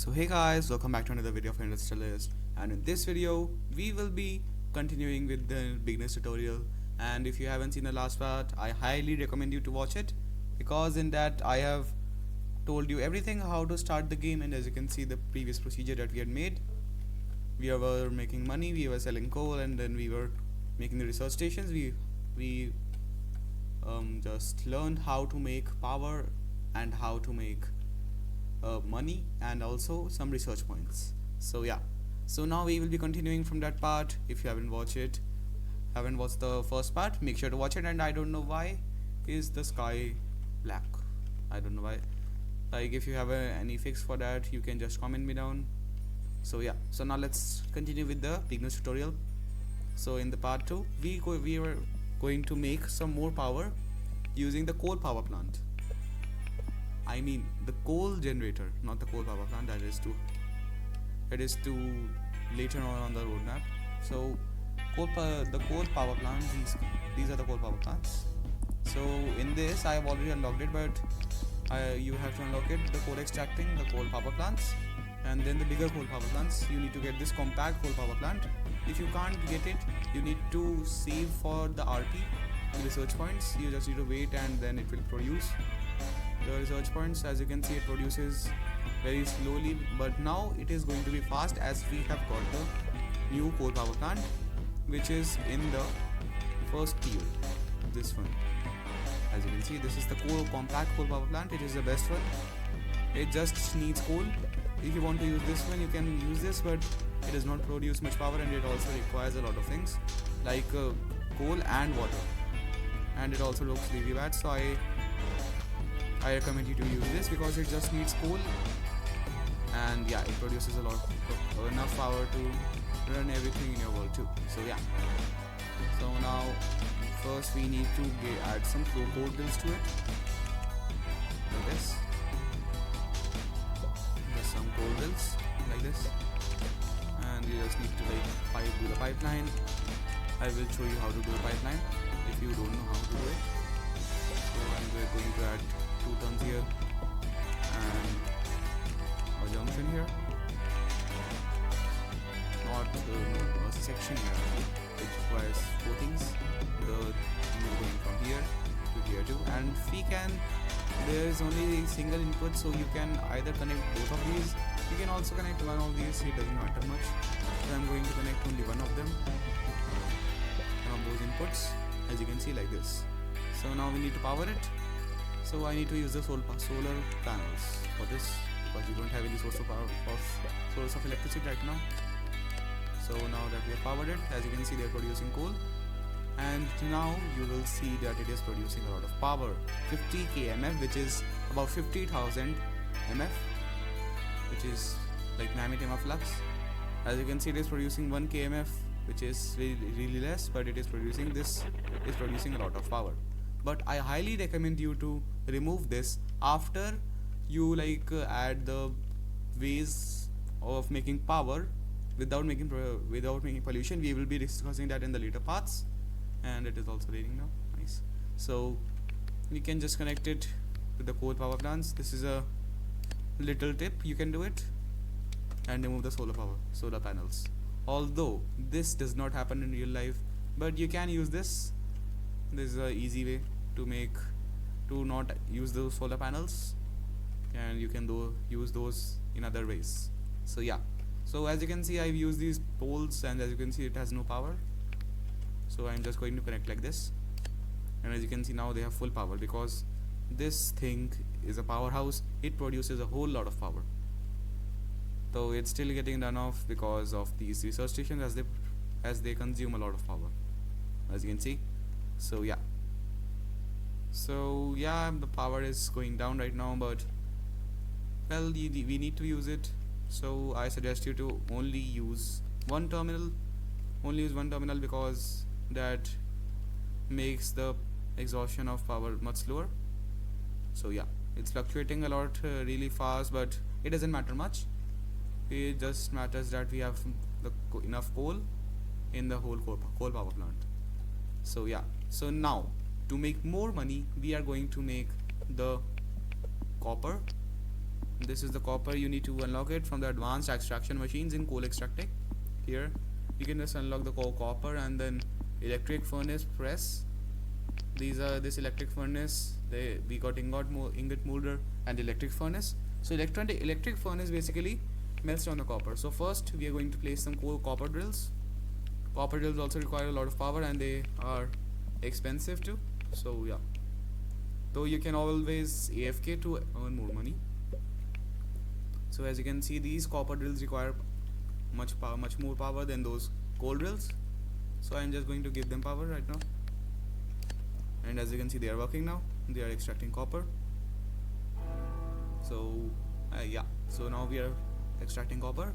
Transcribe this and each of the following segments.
So hey guys, welcome back to another video of Industrialist, and in this video we will be continuing with the beginners tutorial. And if you haven't seen the last part, I highly recommend you to watch it, because in that I have told you everything how to start the game. And as you can see, the previous procedure that we had made, we were making money, we were selling coal, and then we were making the research stations. We just learned how to make power and how to make money, and also some research points. So yeah, so now we will be continuing from that part. If you haven't watched the first part, make sure to watch it. And I don't know why is the sky black. I don't know why. Like, if you have any fix for that, you can just comment me down. So yeah, so now let's continue with the beginners tutorial. So in the part 2, we were going to make some more power using the coal power plant. I mean the coal generator, not the coal power plant. That is too later on the roadmap. So the coal power plant, these are the coal power plants. So in this I have already unlocked it, but you have to unlock it, the coal extracting, the coal power plants, and then the bigger coal power plants. You need to get this compact coal power plant. If you can't get it, you need to save for the RP, the research points. You just need to wait, and then it will produce the research points. As you can see, it produces very slowly, but now it is going to be fast, as we have got the new coal power plant, which is in the first tier, this one. As you can see, this is the compact coal power plant. It is the best one. It just needs coal. If you want to use this one, you can use this, but it does not produce much power, and it also requires a lot of things like coal and water, and it also looks really bad. So I recommend you to use this, because it just needs coal, and yeah, it produces enough power to run everything in your world too. So yeah, so now first we need to add some coal bills to it, like this. There's some coal bills like this, and you just need to do the pipeline. I will show you how to do the pipeline if you don't know how to do it. So I'm going to add 2 tons here and a junction here, not a section here. It requires 4 things. The going from here to here too, and there is only a single input, so you can either connect both of these. You can also connect one of these, it doesn't matter much. So I'm going to connect only one of them, one of those inputs, as you can see, like this. So now we need to power it. So I need to use the solar panels for this, because we don't have any source of electricity right now. So now that we have powered it, as you can see, they are producing coal, and now you will see that it is producing a lot of power, 50 kmf, which is about 50,000 mf, which is like 9 TeMa flux. As you can see, it is producing 1 kmf, which is really less, but it is producing a lot of power. But I highly recommend you to remove this after you add the ways of making power without making pollution. We will be discussing that in the later parts. And it is also raining now. Nice. So we can just connect it with the coal power plants. This is a little tip. You can do it and remove the solar panels. Although this does not happen in real life, but you can use this. This is an easy way to not use those solar panels, and you can use those in other ways. So yeah, so as you can see, I've used these poles, and as you can see, it has no power. So I'm just going to connect like this, and as you can see, now they have full power, because this thing is a powerhouse. It produces a whole lot of power, though it's still getting run off because of these research stations, as they consume a lot of power, as you can see. So yeah, the power is going down right now, but well, we need to use it. So I suggest you to only use one terminal, because that makes the exhaustion of power much slower. So yeah, it's fluctuating a lot really fast, but it doesn't matter much. It just matters that we have enough coal in the whole coal power plant. So yeah, so now to make more money, we are going to make the copper This is the copper. You need to unlock it from the advanced extraction machines in coal extracting. Here you can just unlock the copper, and then electric furnace press. These are this electric furnace. We got ingot molder and electric furnace. So electric furnace basically melts down the copper. So first we are going to place some copper drills. Copper drills also require a lot of power, and they are expensive too. So yeah, though you can always AFK to earn more money. So as you can see, these copper drills require much more power than those coal drills. So I'm just going to give them power right now. And as you can see, they are working now. They are extracting copper. So yeah, so now we are extracting copper,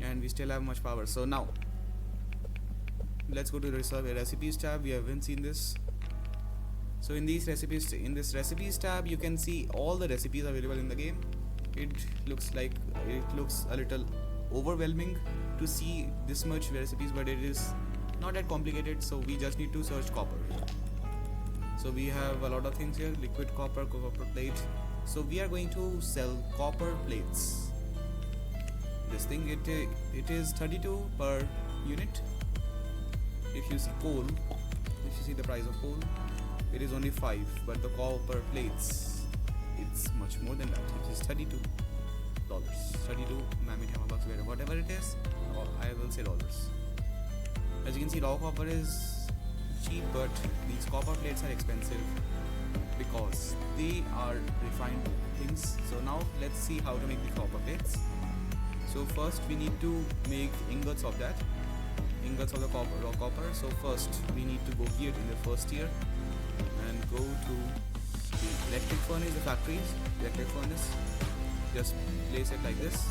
and we still have much power. So now let's go to the recipes tab. We haven't seen this. So in this recipes tab, you can see all the recipes available in the game. It looks a little overwhelming to see this much recipes, but it is not that complicated. So we just need to search copper. So we have a lot of things here: liquid copper plate. So we are going to sell copper plates. This thing, it is 32 per unit. If you see coal, if you see the price of coal, it is only 5, but the copper plates, it's much more than that. It is $32, 32 bucks, whatever it is, or I will say dollars. As you can see, raw copper is cheap, but these copper plates are expensive because they are refined things. So now let's see how to make the copper plates. So first we need to make ingots of that, ingots of the raw copper. So first we need to go here in the first tier and go to the electric furnace, the factories, electric furnace. Just place it like this.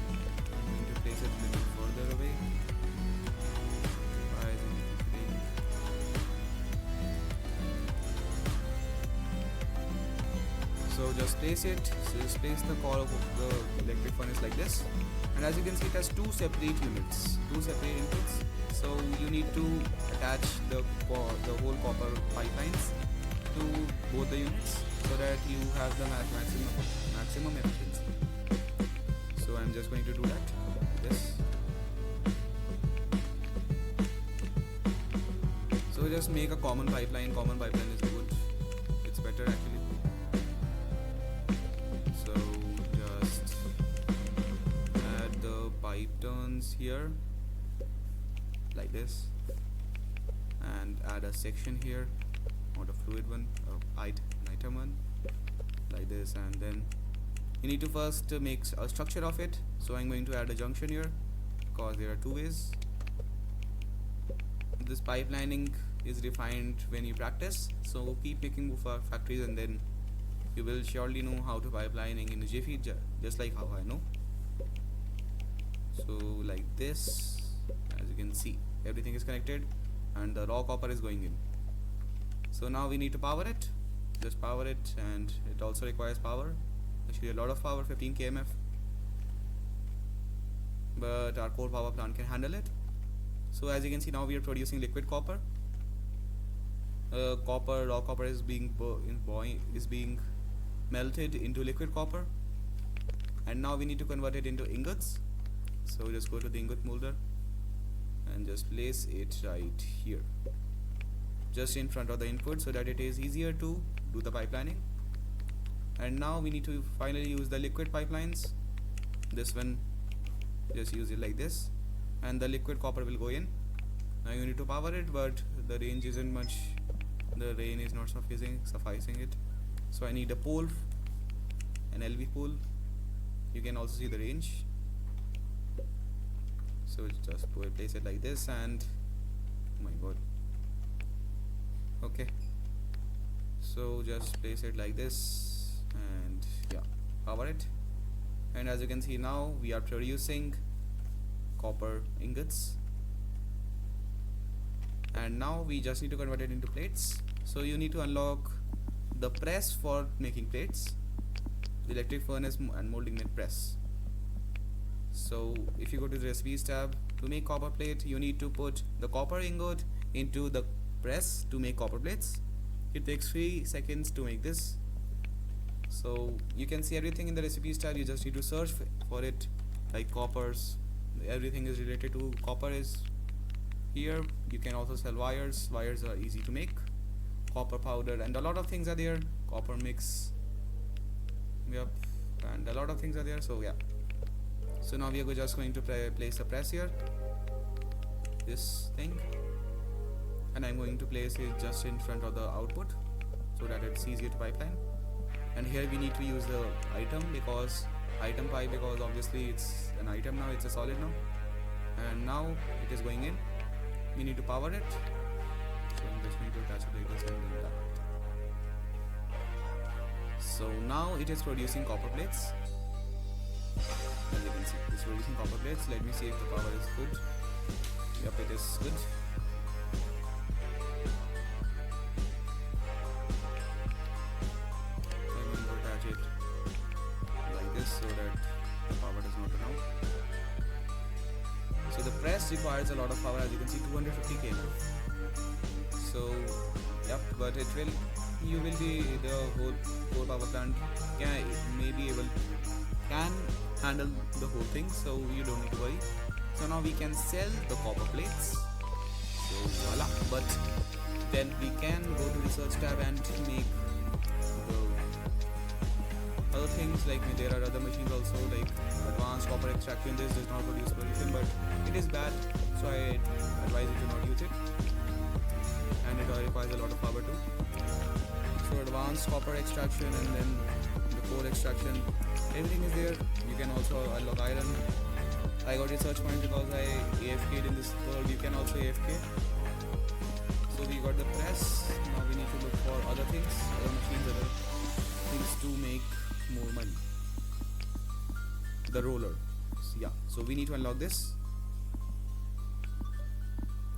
I'm going to place it a little further away. So just place it. So just place the electric furnace like this, and as you can see, it has two separate units, two separate inputs. So you need to attach the whole copper pipelines to both the units so that you have the maximum efficiency. So I'm just going to do that. This. So just make a common pipeline. Common pipeline is good. It's better actually. So just add the pipe turns here like this, and add a section here, not a fluid one, item one, like this, and then you need to first make a structure of it. So I'm going to add a junction here because there are two ways. This pipelining is refined when you practice, so keep making more factories, and then you will surely know how to pipelining in a jiffy, just like how I know. So like this, as you can see, everything is connected and the raw copper is going in. So now we need to power it. Just power it, and it also requires power, actually a lot of power, 15 kmf, but our coal power plant can handle it. So as you can see, now we are producing liquid copper. Raw copper is being melted into liquid copper, and now we need to convert it into ingots. So just go to the ingot molder and just place it right here, just in front of the input, so that it is easier to do the pipelining. And now we need to finally use the liquid pipelines. This one, just use it like this, and the liquid copper will go in. Now you need to power it, but the range isn't much. The rain is not sufficing it. So I need a pole, an LV pole. You can also see the range. So just place it like this, and oh my god. Okay. So just place it like this, and yeah, power it. And as you can see, now we are producing copper ingots, and now we just need to convert it into plates. So you need to unlock the press for making plates, the electric furnace and molding mill press. So if you go to the recipes tab, to make copper plate, you need to put the copper ingot into the press to make copper plates. It takes 3 seconds to make this. So you can see everything in the recipes tab. You just need to search for it, like coppers. Everything is related to copper is here. You can also sell wires. Wires are easy to make. Copper powder, and a lot of things are there. Copper mix, yep, and a lot of things are there. So yeah, so now we are just going to place a press here, this thing, and I'm going to place it just in front of the output so that it's easier to pipeline. And here we need to use the item pipe, because obviously it's an item now, it's a solid now, and now it is going in. We need to power it, so I'm just going to attach it like this and do that. So now it is producing copper plates. As you can see, it's producing copper plates. Let me see if the power is good. Yep, it is good. I'm going to attach it like this so that the power does not run out. So the press requires a lot of power, as you can see, 250 km. So yep, but you will be the whole power plant can handle the whole thing, so you don't need to worry. So now we can sell the copper plates. So voila. But then we can go to research tab and make the other things, like there are other machines also, like advanced copper extraction. This does not produce pollution, but it is bad, so I advise you to not use it, and it requires a lot of power too. So advanced copper extraction, and then the coal extraction, everything is there. You can also unlock iron. I got research point because I AFK'd in this world. You can also AFK. So we got the press. Now we need to look for other things, other machines, other things to make more money. The roller. So yeah, so we need to unlock this.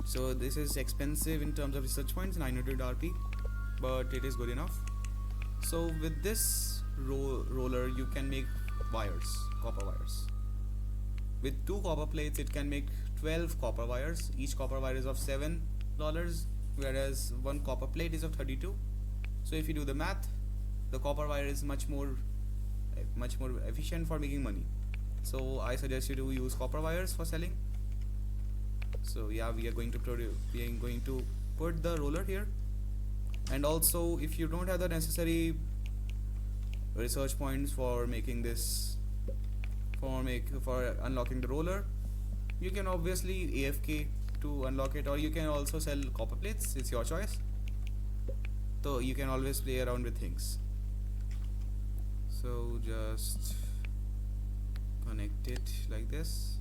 So this is expensive in terms of research points, 900 RP, but it is good enough. So with this roller you can make wires, copper wires. With 2 copper plates it can make 12 copper wires. Each copper wire is of $7, whereas 1 copper plate is of 32. So if you do the math, the copper wire is much more efficient for making money. So I suggest you to use copper wires for selling. So yeah, we are going to put the roller here. And also, if you don't have the necessary research points for making this, for unlocking the roller, you can obviously AFK to unlock it, or you can also sell copper plates. It's your choice. So you can always play around with things. So just connect it like this,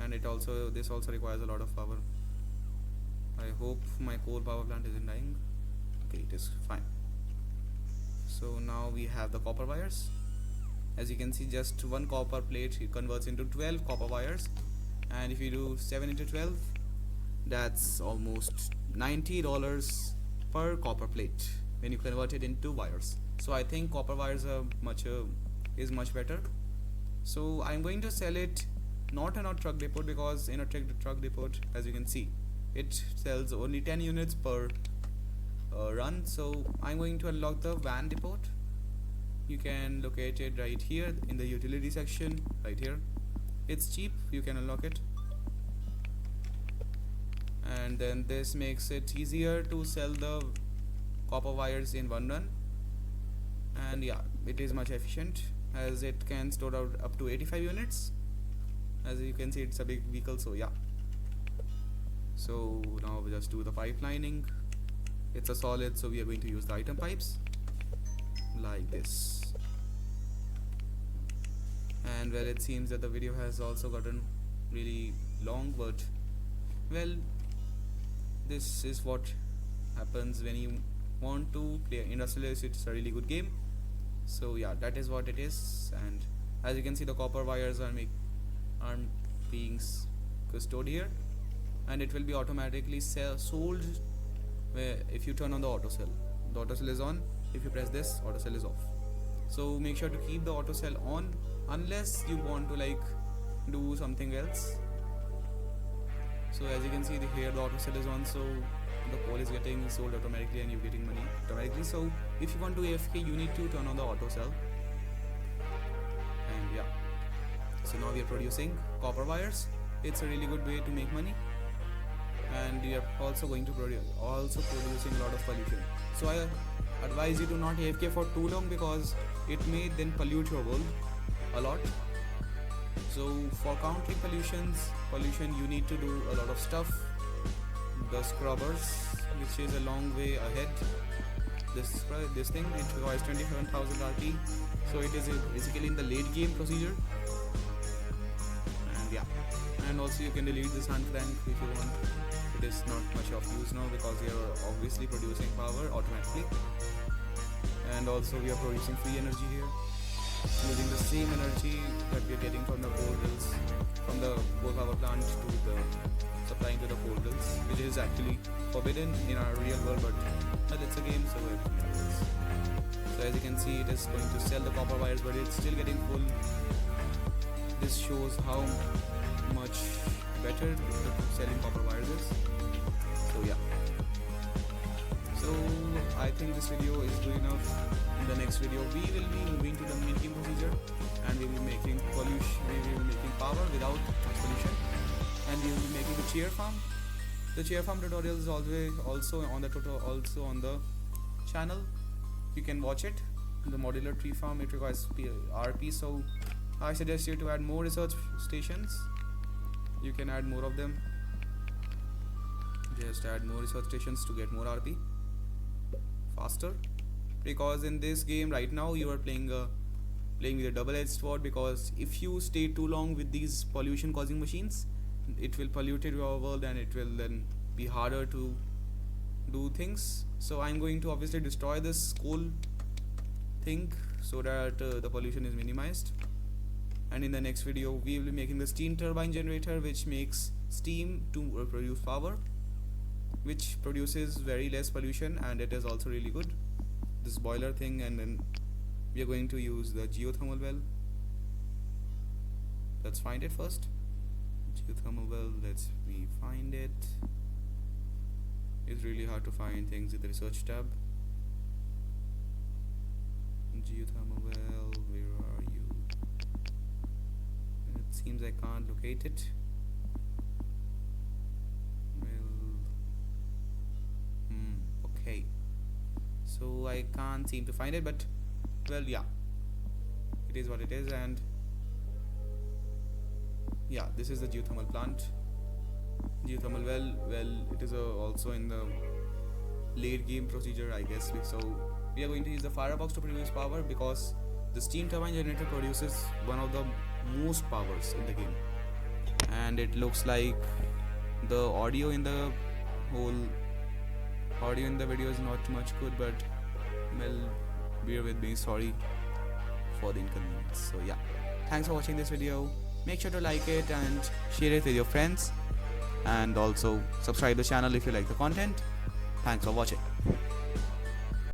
and this also requires a lot of power. I hope my coal power plant isn't dying. Okay, it is fine. So now we have the copper wires. As you can see, just 1 copper plate converts into 12 copper wires, and if you do 7 into 12, that's almost $90 per copper plate when you convert it into wires. So I think copper wires are is much better. So I'm going to sell it not in a truck depot, because in a truck depot, as you can see, it sells only 10 units per run. So I'm going to unlock the van depot. You can locate it right here in the utility section, right here. It's cheap, you can unlock it, and then this makes it easier to sell the copper wires in 1 run. And yeah, it is much efficient, as it can store out up to 85 units. As you can see, it's a big vehicle. So yeah, so now we just do the pipelining. It's a solid, so we are going to use the item pipes like this. And well, it seems that the video has also gotten really long, but well, this is what happens when you want to play industrialist. It's a really good game. So yeah, that is what it is. And as you can see, the copper wires are being stored here, and it will be automatically sold where if you turn on the auto sell. The auto sell is on. If you press this, auto sell is off. So make sure to keep the auto sell on unless you want to like do something else. So as you can see here, the auto sell is on, so the coal is getting sold automatically and you're getting money automatically. So if you want to AFK, you need to turn on the auto sell. And yeah, so now we are producing copper wires. It's a really good way to make money, and we are also going to producing a lot of pollution. So I advise you to not AFK for too long, because it may then pollute your world a lot. So for countering pollution, you need to do a lot of stuff. The scrubbers, which is a long way ahead. This thing, it requires 27,000 RP, so it is basically in the late game procedure. And yeah, and also you can delete this hand crank if you want. It is not much of use now because we are obviously producing power automatically, and also we are producing free energy here, using the same energy that we are getting from the coal mills, from the coal power plant to the supplying to the coal mills, which is actually forbidden in our real world, but it's a game, so everything happens. So as you can see, it is going to sell the copper wires, but it's still getting full. This shows how much better selling copper wires is. So yeah, so I think this video is good enough. In the next video we will be moving to the mid-game procedure, and we will be making power without pollution, and we will be making the chair farm. The chair farm tutorial is also on the channel. You can watch it. The modular tree farm, it requires RP, so I suggest you to add more research stations. You can add more of them. Just add more research stations to get more RP faster, because in this game right now you are playing with a double-edged sword, because if you stay too long with these pollution causing machines, it will pollute your world and it will then be harder to do things. So I'm going to obviously destroy this coal thing so that the pollution is minimized. And in the next video we will be making the steam turbine generator, which makes steam to produce power, which produces very less pollution, and it is also really good, this boiler thing. And then we are going to use the geothermal well. Let's find it first. Geothermal well, let's find it. It's really hard to find things in the research tab. Geothermal well, where are you? It seems I can't locate it. Okay, so I can't seem to find it, but well, yeah, it is what it is. And yeah, this is the geothermal plant. Geothermal well, it is also in the late game procedure, I guess. So we are going to use the firebox to produce power, because the steam turbine generator produces one of the most powers in the game. And it looks like the audio in the video is not much good, but well, bear with me, sorry for the inconvenience. So yeah, thanks for watching this video. Make sure to like it and share it with your friends, and also subscribe the channel if you like the content. Thanks for watching.